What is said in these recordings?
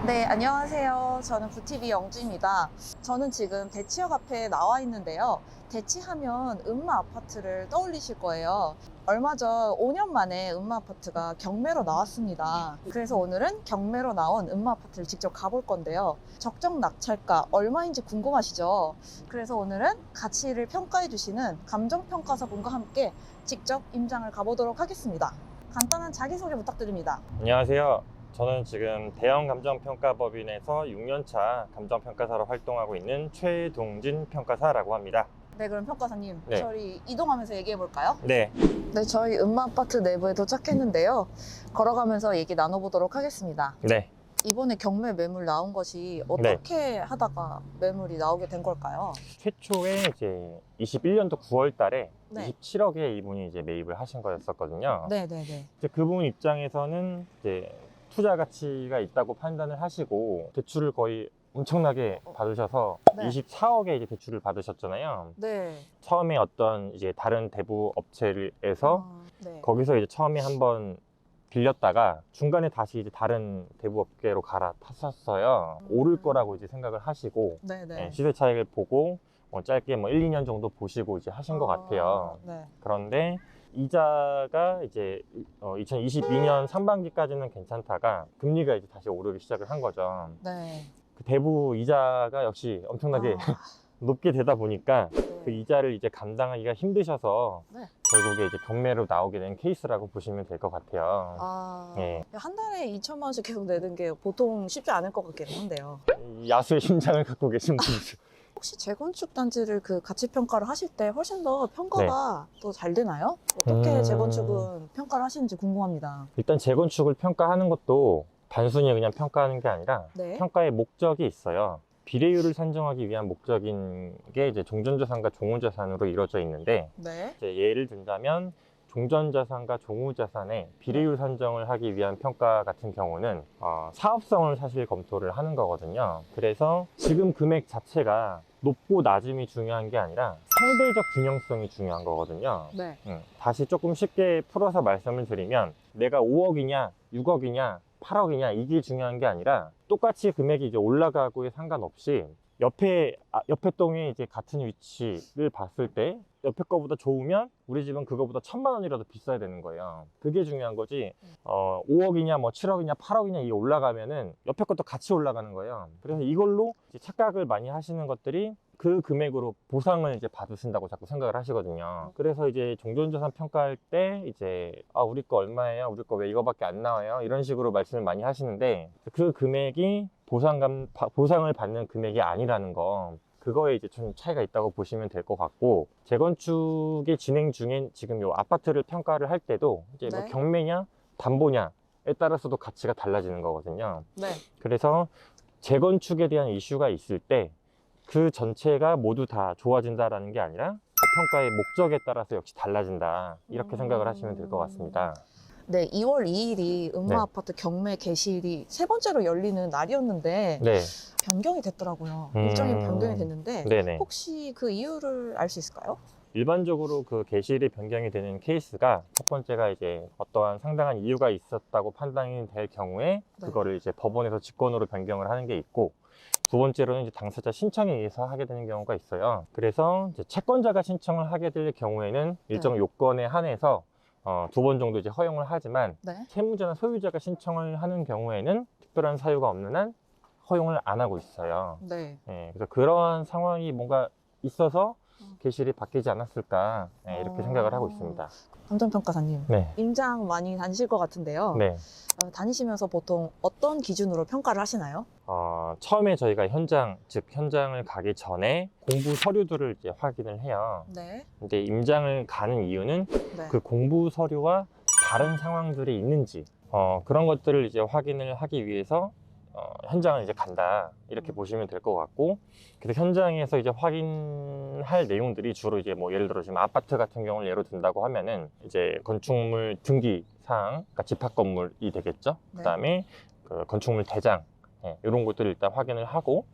네, 안녕하세요. 저는 부티비 영주입니다. 저는 지금 대치역 앞에 나와 있는데요. 대치하면 음마 아파트를 떠올리실 거예요. 얼마 전 5년 만에 음마 아파트가 경매로 나왔습니다. 그래서 오늘은 경매로 나온 음마 아파트를 직접 가볼 건데요. 적정 낙찰가 얼마인지 궁금하시죠? 그래서 오늘은 가치를 평가해 주시는 감정평가사분과 함께 직접 임장을 가보도록 하겠습니다. 간단한 자기소개 부탁드립니다. 안녕하세요. 저는 지금 대형감정평가법인에서 6년차 감정평가사로 활동하고 있는 최동진 평가사라고 합니다. 네, 그럼 평가사님, 네. 저희 이동하면서 얘기해 볼까요? 네, 네, 저희 음마 아파트 내부에 도착했는데요. 걸어가면서 얘기 나눠보도록 하겠습니다. 네. 이번에 경매 매물 나온 것이 어떻게 하다가 매물이 나오게 된 걸까요? 최초에 이제 21년도 9월 달에 네. 27억에 이분이 이제 매입을 하신 거였었거든요. 네네네. 이제 그분 입장에서는 이제 투자 가치가 있다고 판단을 하시고 대출을 거의 엄청나게 받으셔서 네. 24억에 이제 대출을 받으셨잖아요. 네. 처음에 어떤 이제 다른 대부 업체에서 네. 거기서 이제 처음에 한번 빌렸다가 중간에 다시 이제 다른 대부 업계로 갈아탔었어요. 오를 거라고 이제 생각을 하시고 네네. 시세 차익을 보고 짧게 1, 2년 정도 보시고 이제 하신 것 같아요. 네. 그런데 이자가 이제 2022년 상반기까지는 괜찮다가 금리가 이제 다시 오르기 시작을 한 거죠. 네. 그 대부 이자가 역시 엄청나게 높게 되다 보니까 그 이자를 이제 감당하기가 힘드셔서 네. 결국에 이제 경매로 나오게 된 케이스라고 보시면 될 것 같아요. 네. 한 달에 2천만 원씩 계속 내는 게 보통 쉽지 않을 것 같기는 한데요. 이 야수의 심장을 갖고 계신 분이죠. 혹시 재건축 단지를 그 가치 평가를 하실 때 훨씬 더 평가가 더 잘 되나요? 어떻게 재건축은 평가를 하시는지 궁금합니다. 일단 재건축을 평가하는 것도 단순히 그냥 평가하는 게 아니라 네. 평가의 목적이 있어요. 비례율을 산정하기 위한 목적인 게 이제 종전자산과 종후자산으로 이루어져 있는데 네. 이제 예를 든다면 종전자산과 종후자산의 비례율 산정을 하기 위한 평가 같은 경우는 사업성을 사실 검토를 하는 거거든요. 그래서 지금 금액 자체가 높고 낮음이 중요한 게 아니라 상대적 균형성이 중요한 거거든요. 네. 다시 조금 쉽게 풀어서 말씀을 드리면 내가 5억이냐 6억이냐 8억이냐 이게 중요한 게 아니라 똑같이 금액이 이제 올라가고에 상관없이 옆에 동에 이제 같은 위치를 봤을 때 옆에 거보다 좋으면 우리 집은 그거보다 1,000만 원이라도 비싸야 되는 거예요. 그게 중요한 거지. 5억이냐 7억이냐 8억이냐 이게 올라가면은 옆에 것도 같이 올라가는 거예요. 그래서 이걸로 이제 착각을 많이 하시는 것들이 그 금액으로 보상을 이제 받으신다고 자꾸 생각을 하시거든요. 그래서 이제 종전자산 평가할 때 이제 우리 거 얼마예요? 우리 거 왜 이거밖에 안 나와요? 이런 식으로 말씀을 많이 하시는데 그 금액이 보상을 받는 금액이 아니라는 거, 그거에 이제 좀 차이가 있다고 보시면 될 것 같고, 재건축의 진행 중인 지금 요 아파트를 평가를 할 때도 이제 뭐 네. 경매냐 담보냐에 따라서도 가치가 달라지는 거거든요. 네. 그래서 재건축에 대한 이슈가 있을 때 그 전체가 모두 다 좋아진다라는 게 아니라 그 평가의 목적에 따라서 역시 달라진다, 이렇게 생각을 하시면 될 것 같습니다. 네, 2월 2일이 음마 네. 아파트 경매 개시일이 세 번째로 열리는 날이었는데 네, 변경이 됐더라고요. 일정이 변경이 됐는데 네네. 혹시 그 이유를 알 수 있을까요? 일반적으로 그 개시일이 변경이 되는 케이스가 첫 번째가 이제 어떠한 상당한 이유가 있었다고 판단이 될 경우에 네. 그거를 이제 법원에서 직권으로 변경을 하는 게 있고, 두 번째로는 이제 당사자 신청에 의해서 하게 되는 경우가 있어요. 그래서 이제 채권자가 신청을 하게 될 경우에는 일정 요건에 한해서 두 번 정도 이제 허용을 하지만 네. 채무자나 소유자가 신청을 하는 경우에는 특별한 사유가 없는 한 허용을 안 하고 있어요. 네. 그래서 그러한 상황이 뭔가 있어서 개시일이 바뀌지 않았을까, 이렇게 생각을 하고 있습니다. 감정평가사님, 네. 임장 많이 다니실 것 같은데요. 네. 다니시면서 보통 어떤 기준으로 평가를 하시나요? 처음에 저희가 현장을 가기 전에 공부 서류들을 이제 확인을 해요. 네. 근데 임장을 가는 이유는 네. 그 공부 서류와 다른 상황들이 있는지, 그런 것들을 이제 확인을 하기 위해서 현장을 이제 간다, 이렇게 보시면 될 것 같고, 그래서 현장에서 이제 확인할 내용들이 주로 이제 뭐 예를 들어 지금 아파트 같은 경우를 예로 든다고 하면은 이제 건축물 등기 사항, 그러니까 집합 건물이 되겠죠. 네. 그다음에 그 건축물 대장, 이런 것들을 일단 확인을 하고,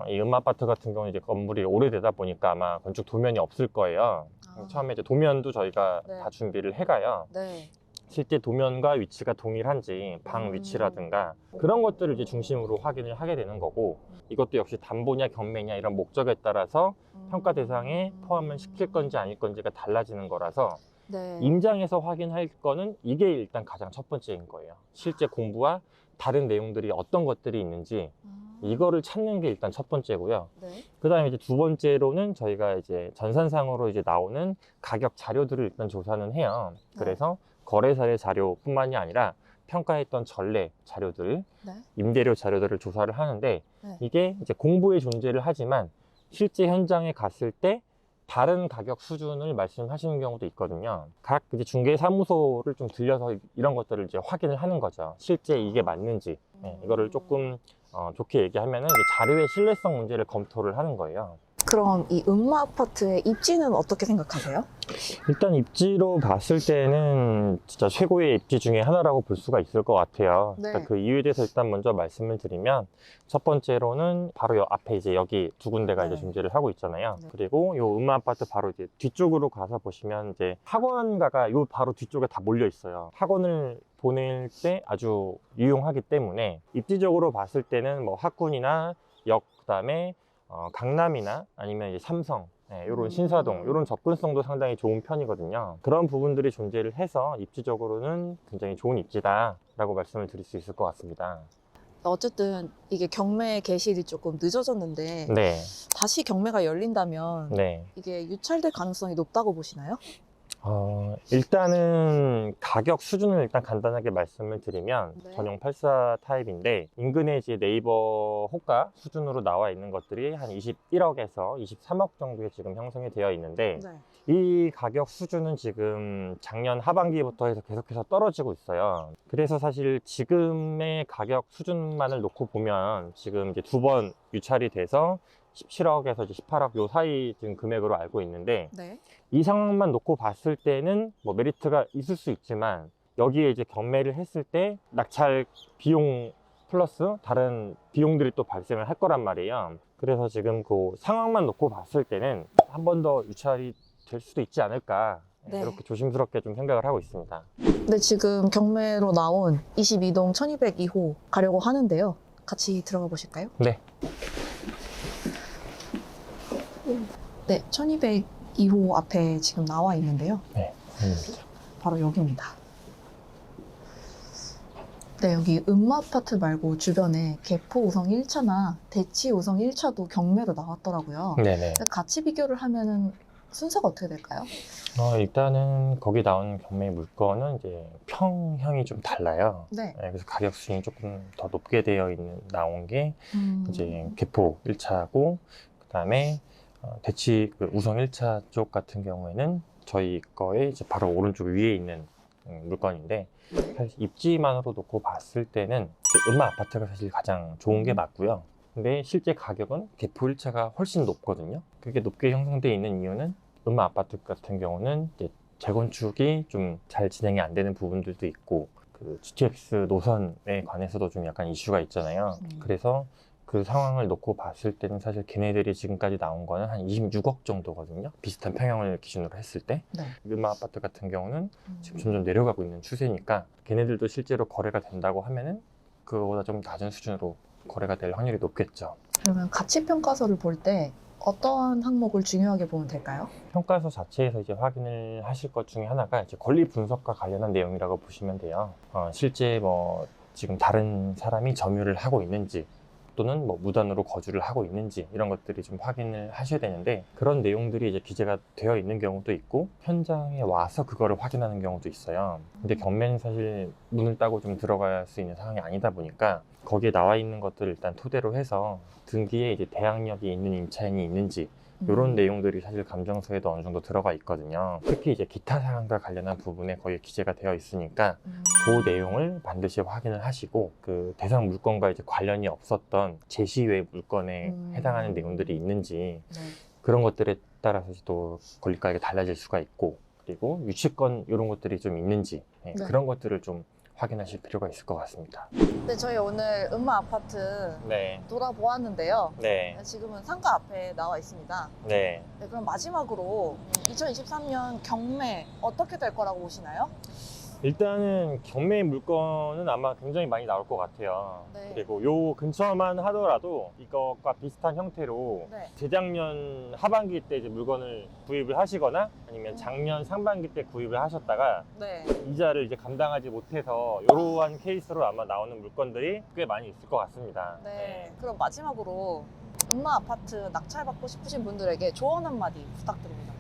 이 음아파트 같은 경우는 이제 건물이 오래되다 보니까 아마 건축 도면이 없을 거예요. 처음에 이제 도면도 저희가 네. 다 준비를 해가요. 네. 실제 도면과 위치가 동일한지 방 위치라든가 그런 것들을 이제 중심으로 확인을 하게 되는 거고, 이것도 역시 담보냐 경매냐 이런 목적에 따라서 평가 대상에 포함을 시킬 건지 아닐 건지가 달라지는 거라서 네. 임장에서 확인할 거는 이게 일단 가장 첫 번째인 거예요. 실제 공부와 다른 내용들이 어떤 것들이 있는지 이거를 찾는 게 일단 첫 번째고요. 네. 그 다음에 이제 두 번째로는 저희가 이제 전산상으로 이제 나오는 가격 자료들을 일단 조사는 해요. 그래서 거래 사례 자료뿐만이 아니라 평가했던 전례 자료들, 네. 임대료 자료들을 조사를 하는데, 네. 이게 이제 공부에 존재를 하지만 실제 현장에 갔을 때 다른 가격 수준을 말씀하시는 경우도 있거든요. 각 이제 중개사무소를 좀 들려서 이런 것들을 이제 확인을 하는 거죠. 실제 이게 맞는지. 네, 이거를 조금 좋게 얘기하면은 이제 자료의 신뢰성 문제를 검토를 하는 거예요. 그럼 이 음마 아파트의 입지는 어떻게 생각하세요? 일단 입지로 봤을 때는 진짜 최고의 입지 중에 하나라고 볼 수가 있을 것 같아요. 네. 그러니까 그 이유에 대해서 일단 먼저 말씀을 드리면, 첫 번째로는 바로 요 앞에 이제 여기 두 군데가 네. 이제 존재를 하고 있잖아요. 네. 그리고 요 음마 아파트 바로 이제 뒤쪽으로 가서 보시면 이제 학원가가 요 바로 뒤쪽에 다 몰려 있어요. 학원을 보낼 때 아주 유용하기 때문에 입지적으로 봤을 때는 뭐 학군이나 역, 그다음에 강남이나 아니면 이제 삼성, 이런 신사동, 이런 접근성도 상당히 좋은 편이거든요. 그런 부분들이 존재를 해서 입지적으로는 굉장히 좋은 입지다라고 말씀을 드릴 수 있을 것 같습니다. 어쨌든 이게 경매 개시일이 조금 늦어졌는데 네, 다시 경매가 열린다면 네. 이게 유찰될 가능성이 높다고 보시나요? 일단은 가격 수준을 일단 간단하게 말씀을 드리면, 네. 전용 84 타입인데 인근에 이제 네이버 호가 수준으로 나와 있는 것들이 한 21억에서 23억 정도에 지금 형성이 되어 있는데, 네. 이 가격 수준은 지금 작년 하반기부터 해서 계속해서 떨어지고 있어요. 그래서 사실 지금의 가격 수준만을 놓고 보면 지금 이제 두 번 유찰이 돼서 17억에서 이제 18억 요 사이 지금 금액으로 알고 있는데, 네. 이 상황만 놓고 봤을 때는 뭐 메리트가 있을 수 있지만, 여기에 이제 경매를 했을 때 낙찰 비용 플러스 다른 비용들이 또 발생을 할 거란 말이에요. 그래서 지금 그 상황만 놓고 봤을 때는 한 번 더 유찰이 될 수도 있지 않을까, 네. 이렇게 조심스럽게 좀 생각을 하고 있습니다. 네, 지금 경매로 나온 22동 1202호 가려고 하는데요. 같이 들어가 보실까요? 네. 네, 1202호 앞에 지금 나와 있는데요. 네. 바로 여기입니다. 네, 여기 음마 아파트 말고 주변에 개포 5성 1차나 대치 5성 1차도 경매로 나왔더라고요. 네네. 같이 비교를 하면은 순서가 어떻게 될까요? 일단은 거기 나온 경매 물건은 이제 평형이 좀 달라요. 네. 그래서 가격 수준이 조금 더 높게 되어 있는 나온 게 이제 음. 개포 1차고, 그다음에 대치 그 우성 1차 쪽 같은 경우에는 저희 거에 이제 바로 오른쪽 위에 있는 물건인데, 사실 입지만으로 놓고 봤을 때는 음마 아파트가 사실 가장 좋은 게 맞고요. 근데 실제 가격은 개포 1차가 훨씬 높거든요. 그게 높게 형성되어 있는 이유는 음마 아파트 같은 경우는 이제 재건축이 좀 잘 진행이 안 되는 부분들도 있고, 그 GTX 노선에 관해서도 좀 약간 이슈가 있잖아요. 그래서 그 상황을 놓고 봤을 때는 사실 걔네들이 지금까지 나온 거는 한 26억 정도거든요. 비슷한 평형을 기준으로 했을 때. 네. 음마 아파트 같은 경우는 지금 점점 내려가고 있는 추세니까 걔네들도 실제로 거래가 된다고 하면은 그거보다 좀 낮은 수준으로 거래가 될 확률이 높겠죠. 그러면 가치 평가서를 볼 때 어떠한 항목을 중요하게 보면 될까요? 평가서 자체에서 이제 확인을 하실 것 중에 하나가 이제 권리 분석과 관련한 내용이라고 보시면 돼요. 실제 뭐 지금 다른 사람이 점유를 하고 있는지, 또는 뭐 무단으로 거주를 하고 있는지, 이런 것들이 좀 확인을 하셔야 되는데, 그런 내용들이 이제 기재가 되어 있는 경우도 있고 현장에 와서 그거를 확인하는 경우도 있어요. 근데 경매는 사실 문을 따고 좀 들어갈 수 있는 상황이 아니다 보니까 거기에 나와 있는 것들을 일단 토대로 해서 등기에 이제 대항력이 있는 임차인이 있는지, 이런 내용들이 사실 감정서에도 어느 정도 들어가 있거든요. 특히 이제 기타 사항과 관련한 부분에 거의 기재가 되어 있으니까 그 내용을 반드시 확인을 하시고, 그 대상 물건과 이제 관련이 없었던 제시 외 물건에 해당하는 내용들이 있는지, 네. 그런 것들에 따라서 또 권리가액이 달라질 수가 있고, 그리고 유치권 이런 것들이 좀 있는지, 네. 그런 것들을 좀 확인하실 필요가 있을 것 같습니다. 네, 저희 오늘 음마 아파트 네, 돌아보았는데요. 네, 지금은 상가 앞에 나와 있습니다. 네. 네, 그럼 마지막으로 2023년 경매 어떻게 될 거라고 보시나요? 일단은 경매 물건은 아마 굉장히 많이 나올 것 같아요. 네. 그리고 요 근처만 하더라도 이것과 비슷한 형태로 네. 재작년 하반기 때 이제 물건을 구입을 하시거나 아니면 작년 상반기 때 구입을 하셨다가 네. 이자를 이제 감당하지 못해서 이러한 케이스로 아마 나오는 물건들이 꽤 많이 있을 것 같습니다. 네. 그럼 마지막으로 음마 아파트 낙찰받고 싶으신 분들에게 조언 한마디 부탁드립니다.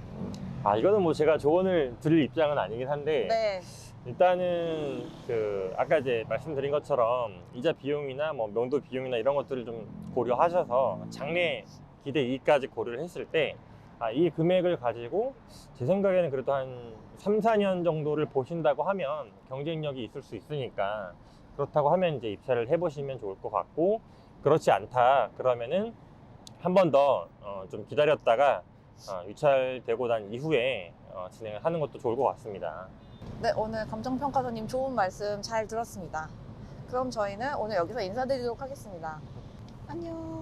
아, 이거는 뭐 제가 조언을 드릴 입장은 아니긴 한데 네. 일단은 그 아까 이제 말씀드린 것처럼 이자 비용이나 뭐 명도 비용이나 이런 것들을 좀 고려하셔서 장래 기대 이익까지 고려를 했을 때 이 금액을 가지고 제 생각에는 그래도 한 3, 4년 정도를 보신다고 하면 경쟁력이 있을 수 있으니까 그렇다고 하면 이제 입찰을 해보시면 좋을 것 같고, 그렇지 않다 그러면은 한 번 더 좀 기다렸다가 유찰되고 난 이후에 진행을 하는 것도 좋을 것 같습니다. 네, 오늘 감정평가사님 좋은 말씀 잘 들었습니다. 그럼 저희는 오늘 여기서 인사드리도록 하겠습니다. 안녕.